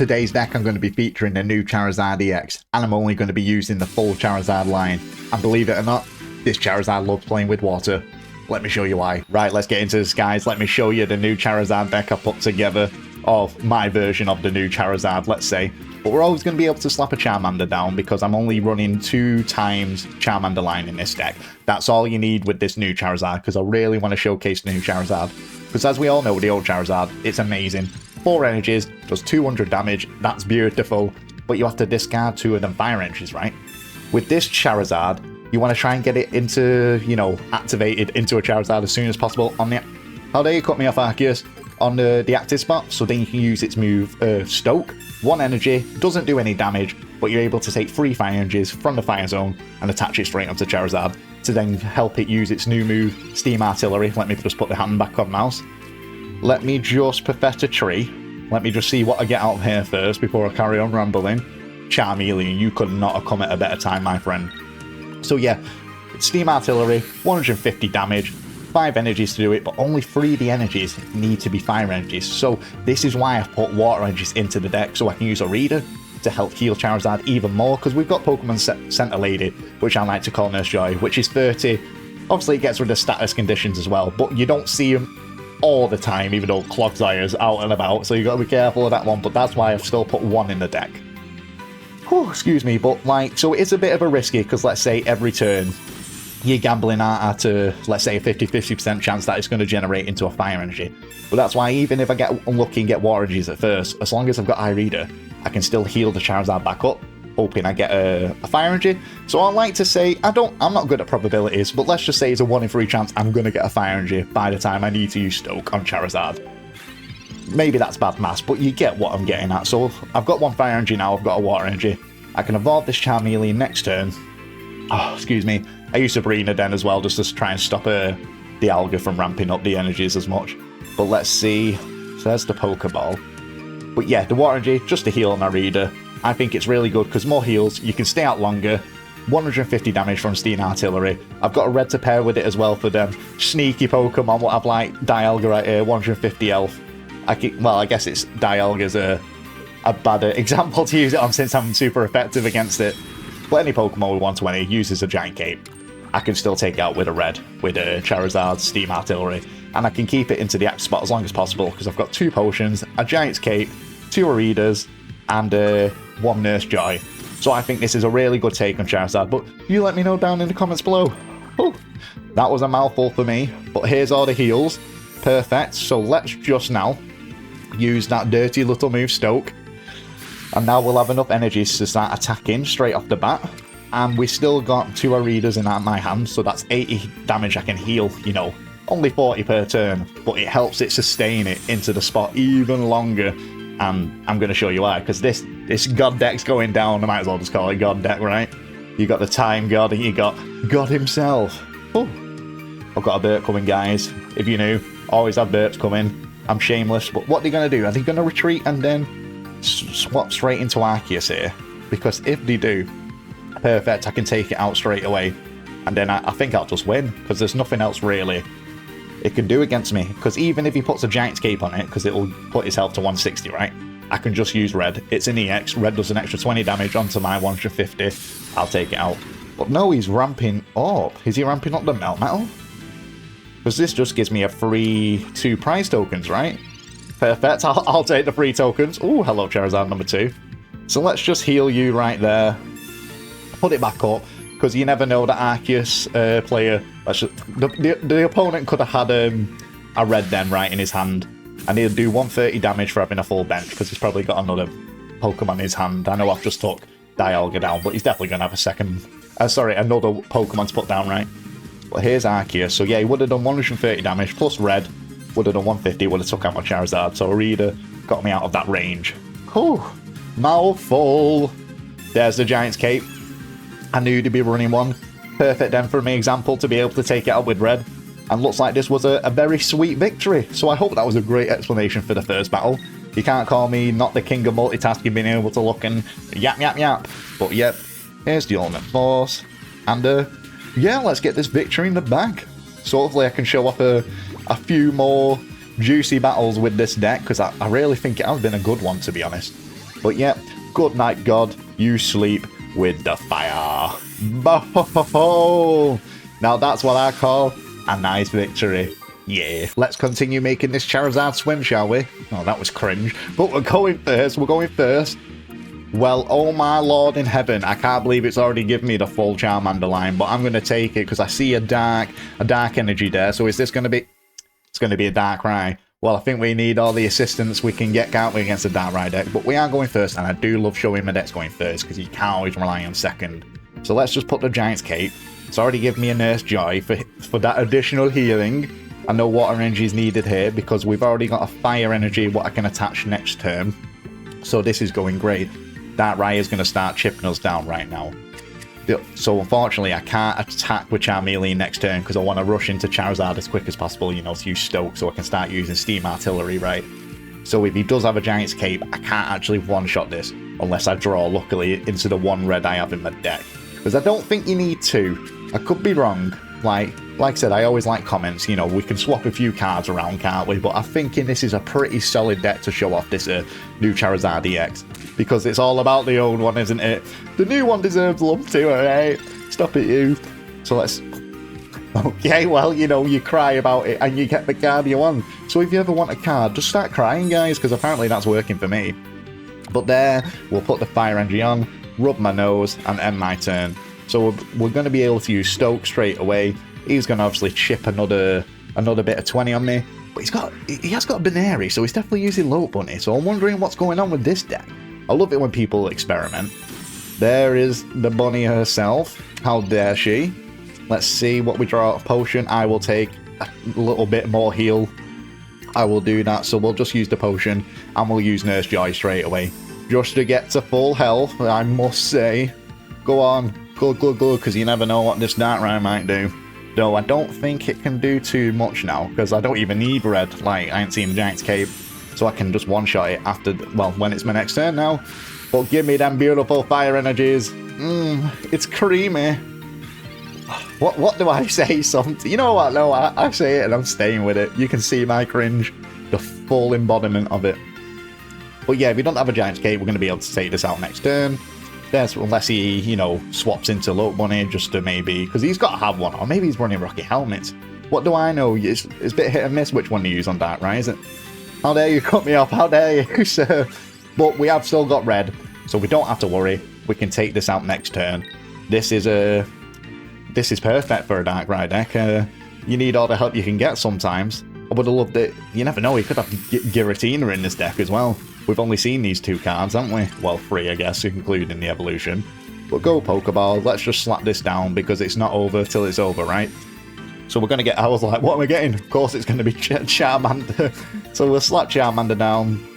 Today's deck I'm going to be featuring the new Charizard EX, and I'm only going to be using the full Charizard line. And believe it or not, this Charizard loves playing with water. Let me show you why. Right, let's get into this, guys. Let me show you the new Charizard deck I put together, of my version of the new Charizard, let's say. But we're always going to be able to slap a Charmander down because I'm only running 2 times Charmander line in this deck. That's all you need with this new Charizard, because I really want to showcase the new Charizard. Because as we all know with the old Charizard, it's amazing. 4 energies, does 200 damage, that's beautiful, but you have to discard 2 of them fire energies, right? With this Charizard, you want to try and get it into, you know, activated into a Charizard as soon as possible on the... How dare you cut me off, Arceus? On the active spot, so then you can use its move, Stoke. 1 energy, doesn't do any damage, but you're able to take 3 fire energies from the fire zone and attach it straight onto Charizard to then help it use its new move, Steam Artillery. Let me just put the hand back on mouse. Let me just perfect a tree. Let me just see what I get out of here first before I carry on rambling. Charmeleon, you could not have come at a better time, my friend. So yeah, Steam Artillery, 150 damage. 5 energies to do it, but only 3 of the energies need to be fire energies. So this is why I've put water energies into the deck, so I can use a reader to help heal Charizard even more, because we've got Pokemon Center Lady, which I like to call Nurse Joy, which is 30. Obviously it gets rid of status conditions as well, but you don't see them all the time, even though Clogsire's out and about, so you've got to be careful of that one, but that's why I've still put 1 in the deck. Whew, excuse me, but like, so it's a bit of a risky, because let's say every turn, you're gambling at a, let's say, a 50% chance that it's going to generate into a fire energy. But that's why even if I get unlucky and get water energies at first, as long as I've got iReader, I can still heal the Charizard back up, hoping I get a fire energy. So I like to say, I'm not good at probabilities, but let's just say it's a 1 in 3 chance I'm going to get a fire energy by the time I need to use Stoke on Charizard. Maybe that's bad maths, but you get what I'm getting at. So I've got 1 fire energy now, I've got a water energy. I can evolve this Charmeleon next turn. Oh, excuse me. I use Sabrina then as well, just to try and stop Dialga from ramping up the energies as much. But let's see. So there's the Pokeball. But yeah, the water energy, just to heal on my reader. I think it's really good because more heals, you can stay out longer. 150 damage from Steam Artillery. I've got a red to pair with it as well for them sneaky Pokemon, what I've like Dialga right here, 150 health. Well, I guess it's Dialga's a bad example to use it on since I'm super effective against it. But any Pokemon with 120 uses a Giant Cape. I can still take it out with a red, with a Charizard, Steam Artillery, and I can keep it into the active spot as long as possible because I've got 2 potions, a Giant's Cape, 2 Readers, and 1 Nurse Joy. So I think this is a really good take on Charizard, but you let me know down in the comments below. Oh, that was a mouthful for me, but here's all the heals. Perfect, so let's just now use that dirty little move Stoke. And now we'll have enough energies to start attacking straight off the bat. And we still got 2 Readers in my hand, so that's 80 damage I can heal, you know. Only 40 per turn, but it helps it sustain it into the spot even longer. And I'm going to show you why, because this God deck's going down. I might as well just call it God deck, right? You got the Time God and you got God himself. Oh, I've got a burp coming, guys. If you knew, always have burps coming. I'm shameless, but what are they going to do? Are they going to retreat and then swap straight into Arceus here? Because if they do, perfect, I can take it out straight away. And then I think I'll just win, because there's nothing else really it can do against me. Because even if he puts a Giant's Cape on it, because it will put his health to 160, right? I can just use red. It's an EX. Red does an extra 20 damage onto my 150. I'll take it out. But no, he's ramping up. Is he ramping up the Melt Metal? Because this just gives me a free 2 prize tokens, right? Perfect. I'll take the free tokens. Oh, hello, Charizard number 2. So let's just heal you right there. Put it back up, because you never know that Arceus player... The opponent could have had a red then right in his hand, and he'll do 130 damage for having a full bench, because he's probably got another Pokemon in his hand. I know I've just took Dialga down, but he's definitely going to have a second... another Pokemon to put down, right? But here's Arceus. So yeah, he would have done 130 damage, plus red would have done 150, would have took out my Charizard, so a reader got me out of that range. Whew, mouthful. There's the Giant's Cape. I knew to be running 1. Perfect then for me example to be able to take it out with red. And looks like this was a very sweet victory. So I hope that was a great explanation for the first battle. You can't call me not the king of multitasking, being able to look and yap. But yep, here's the Ultimate Force. And yeah, let's get this victory in the bag. So hopefully I can show off a few more juicy battles with this deck, because I really think it has been a good one, to be honest. But yeah, good night, God. You sleep with the fire. Boho! Now that's what I call a nice victory. Yeah. Let's continue making this Charizard swim, shall we? Oh, that was cringe. But we're going first. We're going first. Well, oh my lord in heaven, I can't believe it's already given me the full Charmander line, but I'm going to take it because I see a dark energy there. So is this going to be... It's going to be a Darkrai. Well, I think we need all the assistance we can get, can't we, against the Darkrai deck. But we are going first, and I do love showing my decks going first because you can't always rely on second. So let's just put the Giant's Cape. It's already given me a Nurse Joy for that additional healing. I know Water Energy is needed here because we've already got a Fire Energy what I can attach next turn. So this is going great. Darkrai is going to start chipping us down right now. So unfortunately, I can't attack with Charmeleon next turn because I want to rush into Charizard as quick as possible, you know, to use Stoke so I can start using Steam Artillery, right? So if he does have a Giant's Cape, I can't actually one-shot this unless I draw, luckily, into the one red I have in my deck. Because I don't think you need to. I could be wrong. Like I said, I always like comments, you know, we can swap a few cards around, can't we? But I'm thinking this is a pretty solid deck to show off this new Charizard EX. Because it's all about the old one, isn't it? The new one deserves love too, alright? Stop it, you. So let's... Okay, well, you know, you cry about it and you get the card you want. So if you ever want a card, just start crying, guys, because apparently that's working for me. But there, we'll put the Fire Energy on, rub my nose, and end my turn. So we're going to be able to use Stoke straight away. He's going to obviously chip another bit of 20 on me. But he has got a Baneri, so he's definitely using Lopunny. So I'm wondering what's going on with this deck. I love it when people experiment. There is the bunny herself. How dare she? Let's see what we draw out of potion. I will take a little bit more heal. I will do that. So we'll just use the potion and we'll use Nurse Joy straight away. Just to get to full health, I must say. Go on. Good, because you never know what this Darkrai might do. Though I don't think it can do too much now, because I don't even need red. Like, I ain't seen the Giant's Cape. So I can just one-shot it after, well, when it's my next turn now. But give me them beautiful Fire Energies. It's creamy. What do I say? Something? You know what? No, I say it and I'm staying with it. You can see my cringe. The full embodiment of it. But yeah, if we don't have a Giant's Cape, we're going to be able to take this out next turn. Unless he, you know, swaps into Lopunny just to maybe... Because he's got to have one. Or maybe he's running Rocky Helmets. What do I know? It's a bit hit and miss which one to use on Darkrai, is it? How dare you cut me off? How dare you, sir? But we have still got red, so we don't have to worry. We can take this out next turn. This is perfect for a Darkrai deck. You need all the help you can get sometimes. I would have loved it. You never know, he could have Giratina in this deck as well. We've only seen these two cards, haven't we? Well, 3, I guess, including the evolution. But go Pokeball. Let's just slap this down because it's not over till it's over, right? So we're going to get... I was like, what am I getting? Of course it's going to be Charmander. So we'll slap Charmander down.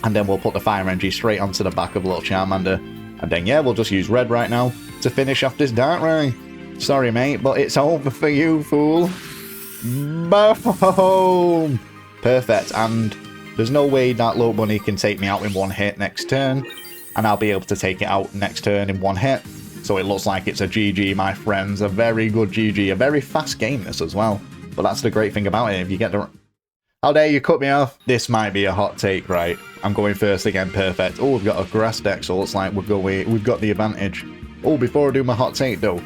And then we'll put the Fire Energy straight onto the back of little Charmander. And then, yeah, we'll just use red right now to finish off this Darkrai. Sorry, mate, but it's over for you, fool. Boom! Perfect. And there's no way that Lopunny can take me out in one hit next turn. And I'll be able to take it out next turn in one hit. So it looks like it's a GG, my friends. A very good GG. A very fast game, this as well. But that's the great thing about it. If you get the... How dare you cut me off? This might be a hot take, right? I'm going first again, perfect. Oh, we've got a grass deck, so it looks like we've got the advantage. Oh, before I do my hot take, though.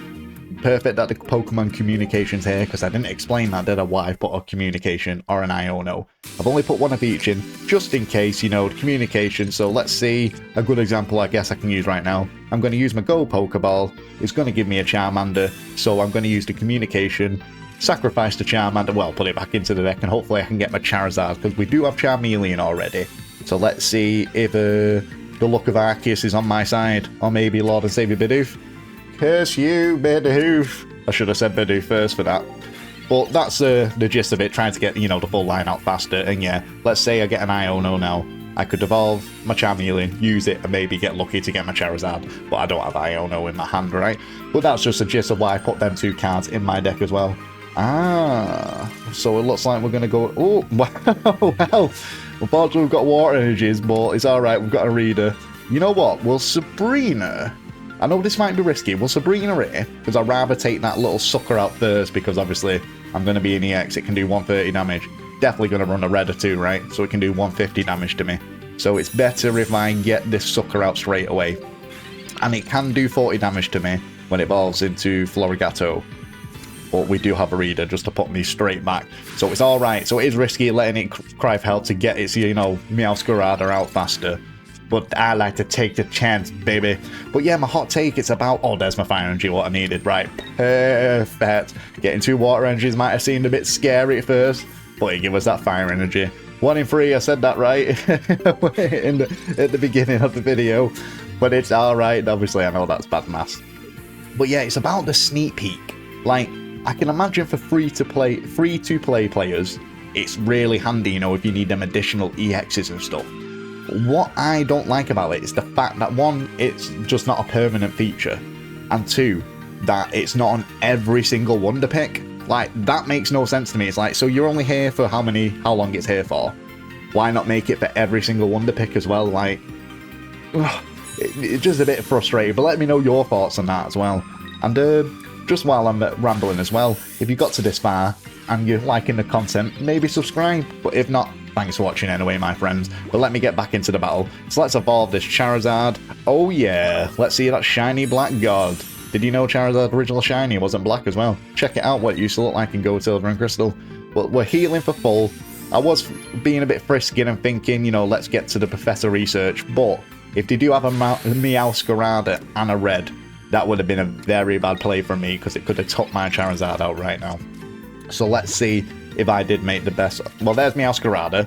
Perfect that the Pokemon communication's here, because I didn't explain that, did I? Why I put a communication or an Iono. I've only put one of each in, just in case, you know, communication. So let's see a good example I guess I can use right now. I'm going to use my Go Pokeball. It's going to give me a Charmander, so I'm going to use the communication. Sacrifice the Charmander, well, put it back into the deck, and hopefully I can get my Charizard, because we do have Charmeleon already. So let's see if the luck of Arceus is on my side, or maybe Lord and Savior Bidoof. Curse you, Bidoof! I should have said Bidoof first for that. But that's the gist of it, trying to get, you know, the full line out faster. And yeah, let's say I get an Iono now. I could evolve my Charmeleon, use it, and maybe get lucky to get my Charizard. But I don't have Iono in my hand, right? But that's just the gist of why I put them two cards in my deck as well. Ah, so it looks like we're going to go... Oh, well, unfortunately we've got water energies, but it's alright, we've got a reader. You know what, will Sabrina... I know this might be risky, will Sabrina here? Because I'd rather take that little sucker out first, because obviously I'm going to be in EX, it can do 130 damage. Definitely going to run a red or two, right? So it can do 150 damage to me. So it's better if I get this sucker out straight away. And it can do 40 damage to me when it evolves into Florigato. But we do have a reader just to put me straight back. So it's alright. So it is risky letting it cry for help to get its, you know, Meowscarada out faster. But I like to take the chance, baby. But yeah, my hot take, it's about... Oh, there's my fire energy, what I needed. Right, perfect. Getting 2 water energies might have seemed a bit scary at first, but it gave us that fire energy. 1 in 3, I said that right at the beginning of the video. But it's alright, obviously I know that's bad maths. But yeah, it's about the sneak peek. Like, I can imagine for free-to-play players, it's really handy, you know, if you need them additional EXs and stuff. What I don't like about it is the fact that 1, it's just not a permanent feature, and 2, that it's not on every single wonder pick. Like, that makes no sense to me. It's like, so you're only here for how long it's here for? Why not make it for every single wonder pick as well? Like, it's just a bit frustrating, but let me know your thoughts on that as well. And just while I'm rambling as well, if you got to this far and you're liking the content, maybe subscribe, but if not, thanks for watching anyway, my friends. But let me get back into the battle. So let's evolve this Charizard. Oh yeah, let's see that shiny black god. Did you know Charizard's original shiny wasn't black as well? Check it out what it used to look like in Gold, Silver and Crystal. But we're healing for full. I was being a bit frisky and thinking, you know, let's get to the Professor research. But if they do have a Meowscarada and a red, that would have been a very bad play for me because it could have took my Charizard out right now. So let's see if I did make the best. Well, there's Meowscarada.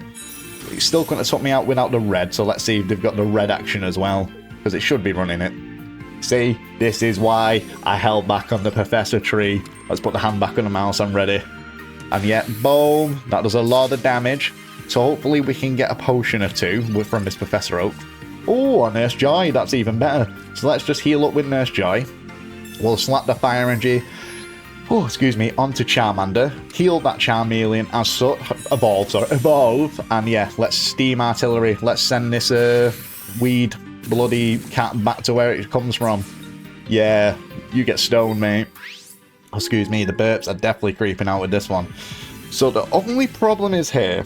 It still couldn't have took me out without the red, so let's see if they've got the red action as well, because it should be running it. See, this is why I held back on the Professor tree. Let's put the hand back on the mouse, I'm ready. And yet, boom, that does a lot of damage. So hopefully we can get a potion or 2 from this Professor Oak. Oh, a Nurse Joy, that's even better. So let's just heal up with Nurse Joy. We'll slap the fire energy, oh, excuse me, onto Charmander. Heal that Charmeleon as such. Evolve. And yeah, let's steam artillery. Let's send this weed bloody cat back to where it comes from. Yeah, you get stoned, mate. Oh, excuse me, the burps are definitely creeping out with this one. So the only problem is here,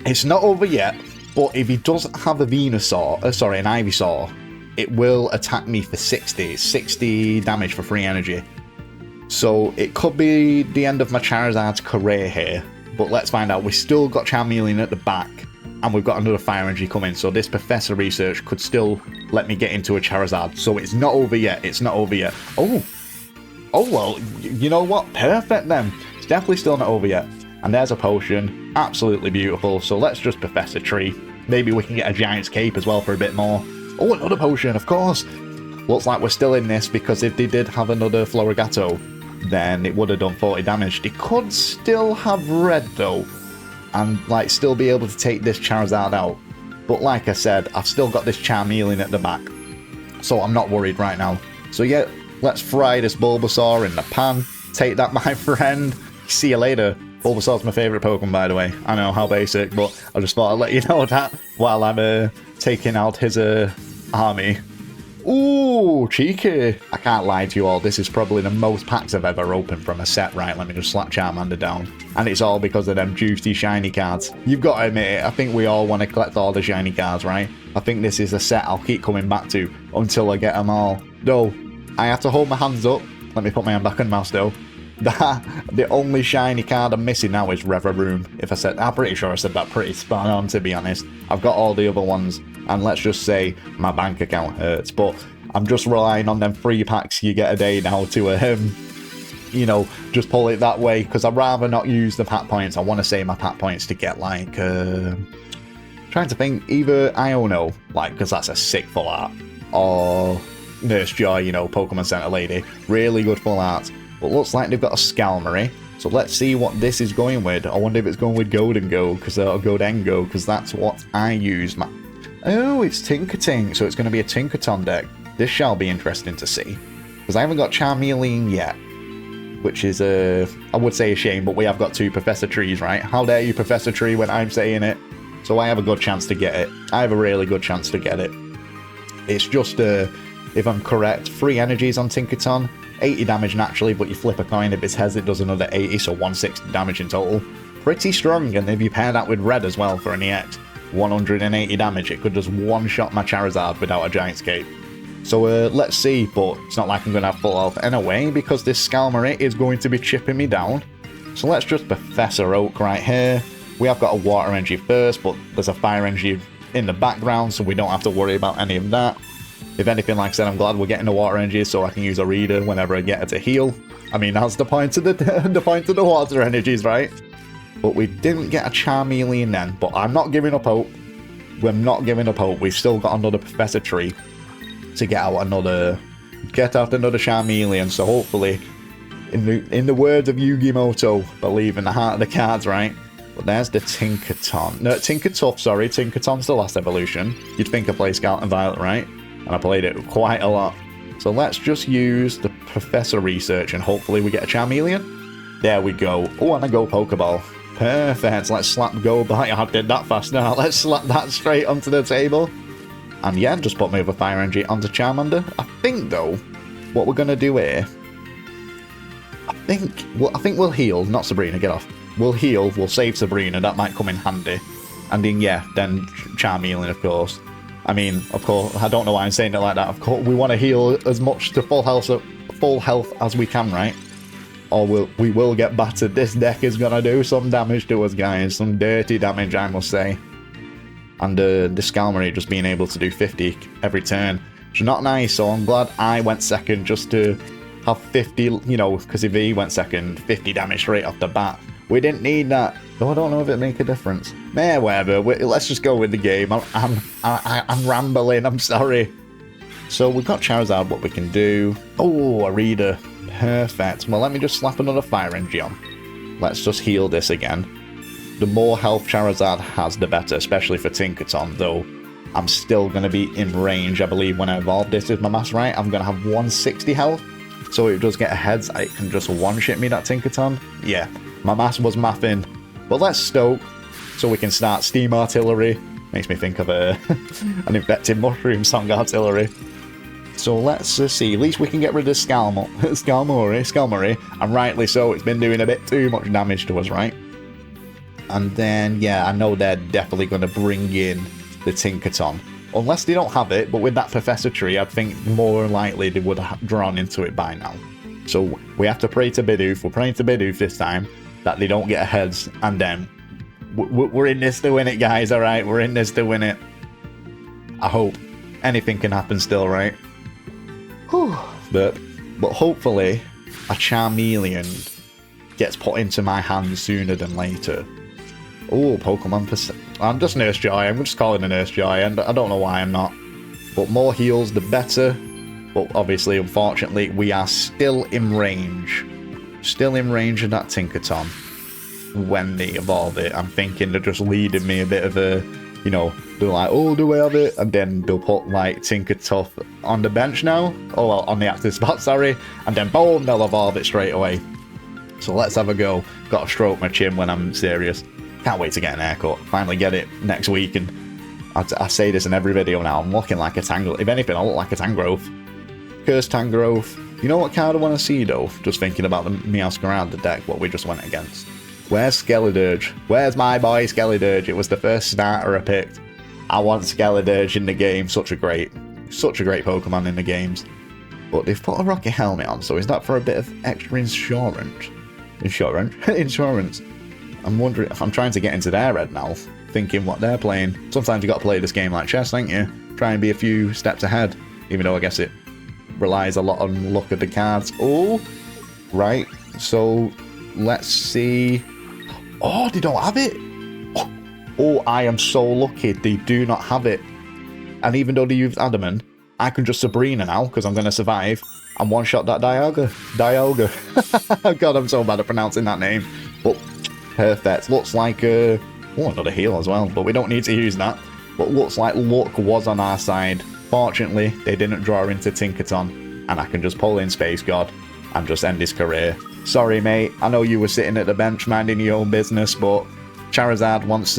it's not over yet, but if he does have a Venusaur, an Ivysaur, it will attack me for 60 damage for free energy. So it could be the end of my Charizard's career here, but let's find out. We've still got Charmeleon at the back, and we've got another fire energy coming, so this Professor research could still let me get into a Charizard. So it's not over yet, Oh, well, you know what? Perfect then. It's definitely still not over yet. And there's a potion. Absolutely beautiful. So let's just Professor Tree. Maybe we can get a Giant's Cape as well for a bit more. Oh, another potion, of course. Looks like we're still in this, because if they did have another Florigato, then it would have done 40 damage. They could still have red, though, and, like, still be able to take this Charizard out. But like I said, I've still got this Charmeleon at the back, so I'm not worried right now. So yeah, let's fry this Bulbasaur in the pan. Take that, my friend. See you later. Bulbasaur's my favourite Pokemon, by the way. I know, how basic, but I just thought I'd let you know that while I'm taking out his army. Ooh, cheeky. I can't lie to you all, this is probably the most packs I've ever opened from a set. Right, let me just slap Charmander down. And it's all because of them juicy shiny cards. You've got to admit it, I think we all want to collect all the shiny cards, right? I think this is a set I'll keep coming back to until I get them all. Though, I have to hold my hands up. Let me put my hand back on the mouse though. The only shiny card I'm missing now is Revelry. I'm pretty sure I said that pretty spot on, to be honest. I've got all the other ones, and let's just say my bank account hurts, but I'm just relying on them 3 packs you get a day now to, you know, just pull it that way, because I'd rather not use the pack points. I want to save my pack points to get, like, trying to think, either Iono, like, because that's a sick full art, or Nurse Joy, you know, Pokemon Center Lady. Really good full art. But looks like they've got a Skarmory. So let's see what this is going with. I wonder if it's going with Goldengo, or Goldengo, because that's what I use. Oh, it's Tinkaton. So it's going to be a Tinkaton deck. This shall be interesting to see, because I haven't got Charmeleon yet, which is, I would say a shame, but we have got 2 Professor Trees, right? How dare you, Professor Tree, when I'm saying it? So I have a good chance to get it. I have a really good chance to get it. It's just, if I'm correct, 3 energies on Tinkaton. 80 damage naturally, but you flip a coin, if it's heads it does another 80, so 160 damage in total. Pretty strong, and if you pair that with red as well for an EX, 180 damage. It could just one-shot my Charizard without a Giant Escape. So let's see, but it's not like I'm going to have full health anyway, because this Skarmory is going to be chipping me down. So let's just Professor Oak right here. We have got a Water Energy first, but there's a Fire Energy in the background, so we don't have to worry about any of that. If anything, like I said, I'm glad we're getting the Water Energy so I can use a Reader whenever I get her to heal. I mean, that's the point of the point of the Water Energies, right? But we didn't get a Charmeleon then, but I'm not giving up hope. We're not giving up hope. We've still got another Professor Tree to get out another Charmeleon, so hopefully, in the words of Yu-Gi-Moto, believe in the heart of the cards, right? But there's the Tinkaton. No, Tinkertuff, sorry. Tinkaton's the last evolution. You'd think I play Scarlet and Violet, right? And I played it quite a lot. So let's just use the Professor Research and hopefully we get a Charmeleon. There we go. Oh, and a Go Pokeball. Perfect. Let's slap Go by. I did that fast now. Let's slap that straight onto the table. And yeah, just put me with a Fire Energy onto Charmander. I think, though, what we're going to do here... I think we'll heal. Not Sabrina, get off. We'll heal, we'll save Sabrina, that might come in handy. And then, yeah, then Charmeleon, of course. I mean, of course, I don't know why I'm saying it like that. Of course, we want to heal as much to full health as we can, right? Or we will get battered. This deck is going to do some damage to us, guys. Some dirty damage, I must say. And the Skarmory just being able to do 50 every turn. Which is not nice, so I'm glad I went second just to have 50, you know, because if he went second, 50 damage straight off the bat. We didn't need that. Though I don't know if it make a difference. Meh, whatever. Let's just go with the game. I'm rambling. I'm sorry. So we've got Charizard, what we can do. Oh, a Reader. Perfect. Well, let me just slap another Fire Energy on. Let's just heal this again. The more health Charizard has, the better, especially for Tinkaton, though I'm still going to be in range, I believe, when I evolve this with my mass, right? I'm going to have 160 health. So it does get a heads. It can just one-shit me, that Tinkaton. Yeah. My mass was mathing. But let's stoke so we can start Steam Artillery. Makes me think of an infected mushroom song artillery. So let's see. At least we can get rid of Skarmory. And rightly so. It's been doing a bit too much damage to us, right? And then, yeah, I know they're definitely going to bring in the Tinkaton. Unless they don't have it, but with that Professor Tree, I think more likely they would have drawn into it by now. So we have to pray to Bidoof. We're praying to Bidoof this time that they don't get a heads, and then we're in this to win it, guys, alright? We're in this to win it. I hope. Anything can happen still, right? Whew. But hopefully a Charmeleon gets put into my hands sooner than later. Oh, Pokemon I'm just Nurse Joy. I'm just calling it Nurse Joy, and I don't know why I'm not. But more heals, the better. But obviously, unfortunately, we are still in range. Still in range of that Tinkaton when they evolve it. I'm thinking they're just leading me a bit of a, you know, they're like, oh, do we have it? And then they'll put, like, Tinkertuff on the bench now. Oh, well, on the active spot, sorry. And then, boom, they'll evolve it straight away. So let's have a go. Got to stroke my chin when I'm serious. Can't wait to get an haircut. Finally get it next week. And I say this in every video now. I'm looking like a Tangrowth. If anything, I look like a Tangrowth. Cursed Tangrowth. You know what card I want to see, though? Just thinking about the Meowscarada deck, what we just went against. Where's Skeledirge? Where's my boy Skeledirge? It was the first starter I picked. I want Skeledirge in the game. Such a great Pokemon in the games. But they've put a Rocket Helmet on, so is that for a bit of extra insurance? Insurance. I'm wondering if I'm trying to get into their head now, thinking what they're playing. Sometimes you got to play this game like chess, don't you? Try and be a few steps ahead, even though I guess it relies a lot on luck of the cards. Oh, right. So let's see. Oh, they don't have it. Oh, I am so lucky they do not have it. And even though they used Adamant, I can just Sabrina now because I'm going to survive and one-shot that Dialga. God, I'm so bad at pronouncing that name. But perfect. Looks like oh, another heal as well, but we don't need to use that. But looks like luck was on our side. Fortunately, they didn't draw into Tinkaton, and I can just pull in Space God and just end his career. Sorry, mate. I know you were sitting at the bench minding your own business, but Charizard wants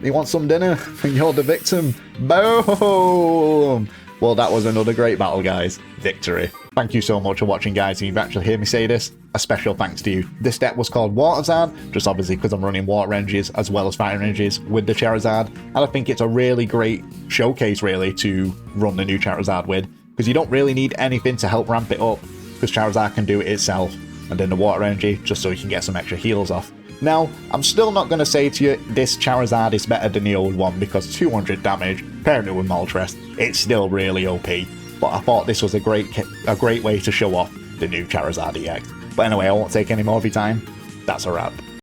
he wants some dinner, and you're the victim. Boom! Well, that was another great battle, guys. Victory. Thank you so much for watching, guys, and you've actually heard me say this. A special thanks to you. This deck was called Waterzard, just obviously because I'm running water energies as well as fire energies with the Charizard, and I think it's a really great showcase, really, to run the new Charizard with, because you don't really need anything to help ramp it up, because Charizard can do it itself, and then the water energy, just so you can get some extra heals off. Now, I'm still not going to say to you this Charizard is better than the old one, because 200 damage, pairing it with Moltres, it's still really OP. But I thought this was a great way to show off the new Charizard EX. But anyway, I won't take any more of your time. That's a wrap.